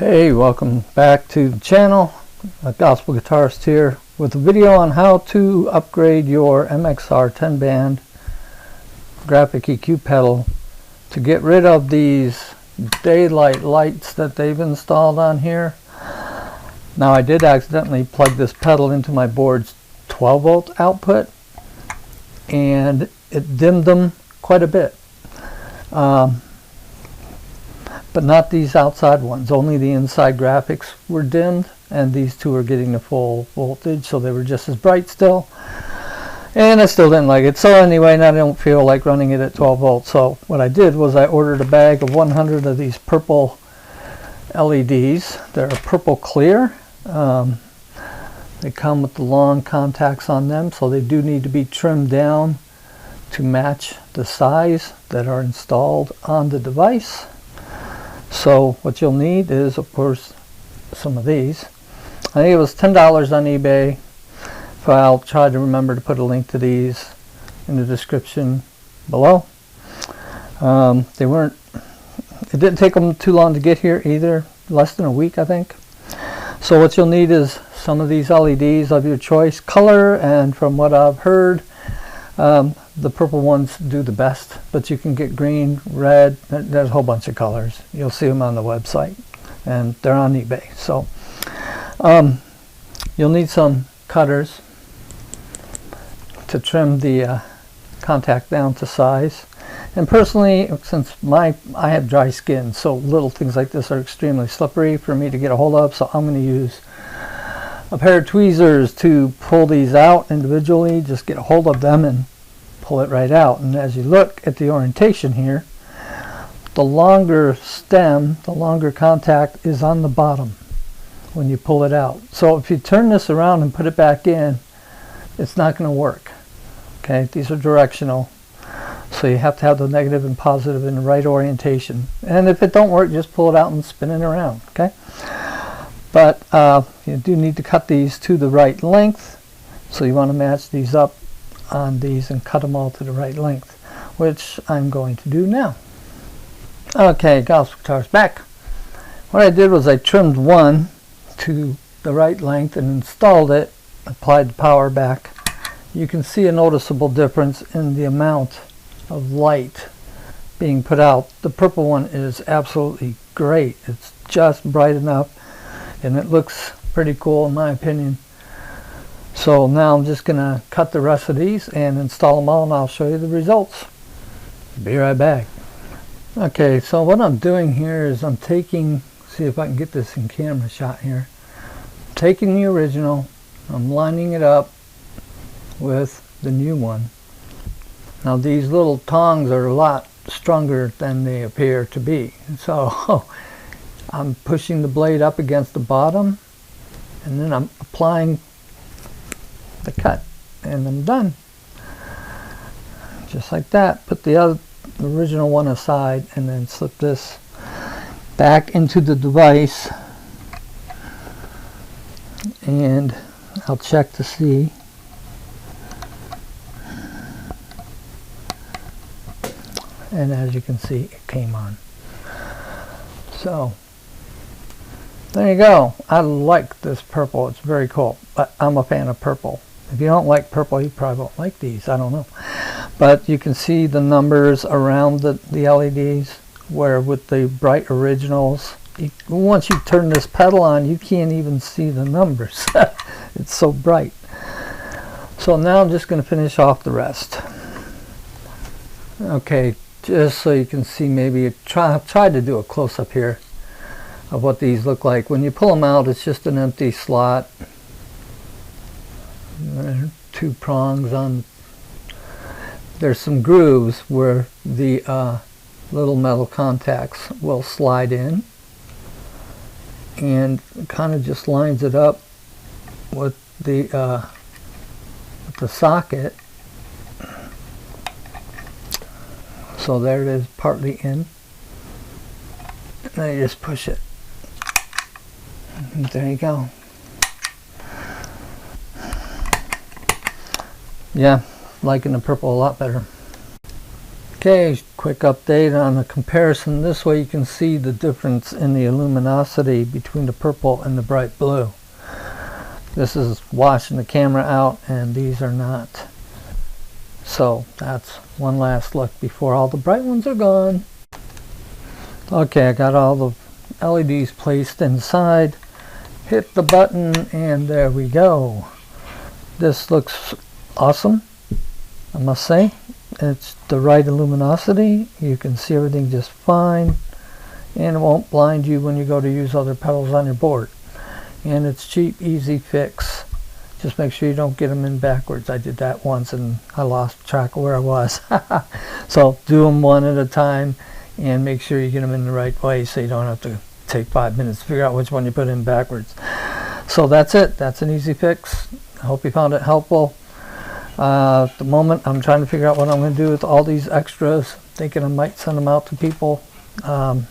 Hey, welcome back to the channel. Gospel Guitarist here with a video on how to upgrade your MXR 10 band graphic EQ pedal to get rid of these daylight lights that they've installed on here. Now, I did accidentally plug this pedal into my board's 12 volt output and it dimmed them quite a bit. But not these outside ones, only the inside graphics were dimmed, and these two are getting the full voltage, so they were just as bright still. And I still didn't like it. So anyway, now I don't feel like running it at 12 volts. So what I did was I ordered a bag of 100 of these purple LEDs. They're purple clear. They come with the long contacts on them, so they do need to be trimmed down to match the size that are installed on the device. So what you'll need is, of course, some of these. I think it was $10 on eBay. So I'll try to remember to put a link to these in the description below. It didn't take them too long to get here either, less than a week, I think. So what you'll need is some of these LEDs of your choice color, and from what I've heard, the purple ones do the best, but you can get green, red, there's a whole bunch of colors. You'll see them on the website, and they're on eBay. So you'll need some cutters to trim the contact down to size. And personally, since I have dry skin, so little things like this are extremely slippery for me to get a hold of, so I'm going to use a pair of tweezers to pull these out individually. Just get a hold of them and pull it right out. And as you look at the orientation here, the longer stem, the longer contact is on the bottom when you pull it out. So if you turn this around and put it back in, it's not going to work. Okay, these are directional, so you have to have the negative and positive in the right orientation. And if it don't work, just pull it out and spin it around. Okay, but you do need to cut these to the right length, so you want to match these up on these and cut them all to the right length, which I'm going to do now. Okay, Gospel Guitarist back. What I did was I trimmed one to the right length and installed it, applied the power back. You can see a noticeable difference in the amount of light being put out. The purple one is absolutely great. It's just bright enough, and it looks pretty cool in my opinion. So now I'm just gonna cut the rest of these and install them all, and I'll show you the results. Be right back. Okay, so what I'm doing here is I'm taking, see if I can get this in camera shot here. I'm taking the original, I'm lining it up with the new one. Now these little tongs are a lot stronger than they appear to be. So I'm pushing the blade up against the bottom, and then I'm applying the cut, and I'm done. Just like that. Put the original one aside, and then slip this back into the device, and I'll check to see. And as you can see, it came on. So there you go. I like this purple. It's very cool. But I'm a fan of purple. If you don't like purple, you probably won't like these. I don't know. But you can see the numbers around the LEDs, where with the bright originals, once you turn this pedal on, you can't even see the numbers. It's so bright. So now I'm just going to finish off the rest. Okay, just so you can see, maybe try to do a close-up here of what these look like. When you pull them out, it's just an empty slot. There are two prongs on. There's some grooves where the little metal contacts will slide in, and it kind of just lines it up with the socket. So there it is, partly in. And then you just push it. And there you go. Yeah, liking the purple a lot better. Okay, quick update on the comparison. This way you can see the difference in the luminosity between the purple and the bright blue. This is washing the camera out and these are not. So that's one last look before all the bright ones are gone. Okay, I got all the LEDs placed inside. Hit the button and there we go. This looks awesome, I must say. It's the right luminosity. You can see everything just fine, and it won't blind you when you go to use other pedals on your board. And it's cheap, easy fix. Just make sure you don't get them in backwards. I did that once and I lost track of where I was. So do them one at a time and make sure you get them in the right way so you don't have to take 5 minutes to figure out which one you put in backwards. So that's it. That's an easy fix. I hope you found it helpful. At the moment I'm trying to figure out what I'm going to do with all these extras, thinking I might send them out to people. I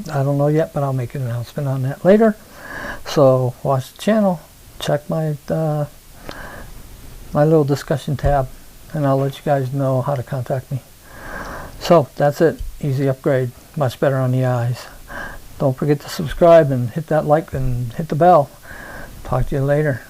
don't know yet, but I'll make an announcement on that later. So watch the channel, check my my little discussion tab, and I'll let you guys know how to contact me. So that's it. Easy upgrade, much better on the eyes. Don't forget to subscribe and hit that like and hit the bell. Talk to you later.